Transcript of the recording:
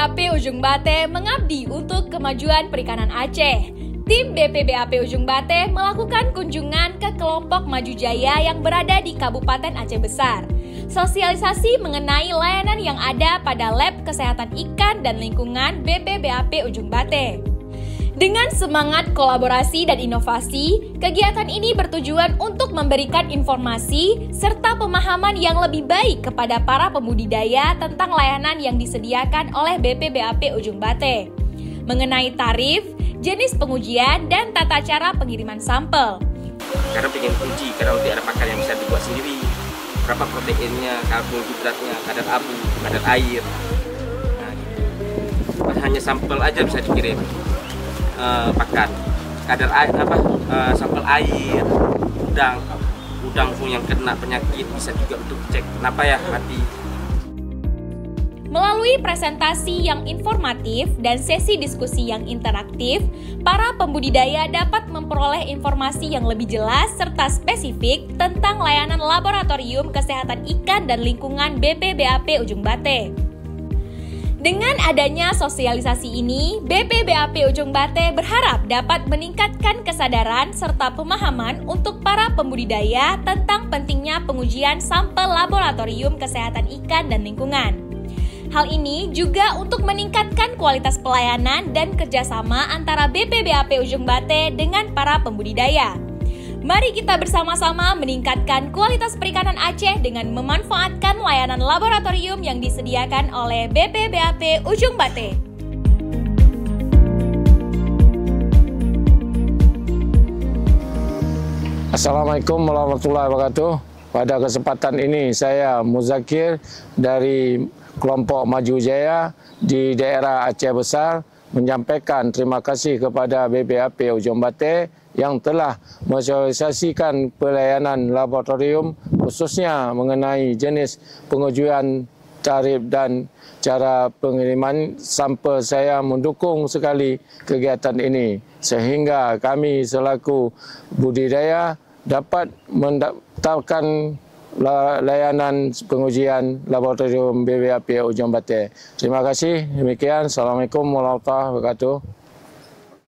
BPBAP Ujung Bate mengabdi untuk kemajuan perikanan Aceh. Tim BPBAP Ujung Bate melakukan kunjungan ke kelompok Maju Jaya yang berada di Kabupaten Aceh Besar. Sosialisasi mengenai layanan yang ada pada Lab Kesehatan Ikan dan Lingkungan BPBAP Ujung Bate. Dengan semangat kolaborasi dan inovasi, kegiatan ini bertujuan untuk memberikan informasi serta pemahaman yang lebih baik kepada para pembudidaya tentang layanan yang disediakan oleh BPBAP Ujung Bate, mengenai tarif, jenis pengujian, dan tata cara pengiriman sampel. Karena pengen uji, karena nanti ada pakan yang bisa dibuat sendiri, berapa proteinnya, karbohidratnya, kadar abu, kadar air. Nah, gitu. Hanya sampel aja bisa dikirim. Pakan, kadar air, sampel air, udang pun yang kena penyakit bisa juga untuk cek kenapa ya mati. Melalui presentasi yang informatif dan sesi diskusi yang interaktif, para pembudidaya dapat memperoleh informasi yang lebih jelas serta spesifik tentang layanan Laboratorium Kesehatan Ikan dan Lingkungan BPBAP Ujung Bate. Dengan adanya sosialisasi ini, BPBAP Ujung Bate berharap dapat meningkatkan kesadaran serta pemahaman untuk para pembudidaya tentang pentingnya pengujian sampel Laboratorium Kesehatan Ikan dan Lingkungan. Hal ini juga untuk meningkatkan kualitas pelayanan dan kerjasama antara BPBAP Ujung Bate dengan para pembudidaya. Mari kita bersama-sama meningkatkan kualitas perikanan Aceh dengan memanfaatkan layanan laboratorium yang disediakan oleh BPBAP Ujung Bate. Assalamualaikum warahmatullahi wabarakatuh. Pada kesempatan ini saya Muzakir dari kelompok Maju Jaya di daerah Aceh Besar menyampaikan terima kasih kepada BPBAP Ujung Bate yang telah mensosialisasikan pelayanan laboratorium khususnya mengenai jenis pengujian, tarif dan cara pengiriman sampel. Saya mendukung sekali kegiatan ini sehingga kami selaku budidaya dapat mendapatkan layanan pengujian laboratorium BPBAP Ujung Bate. Terima kasih. Demikian. Assalamualaikum warahmatullahi wabarakatuh.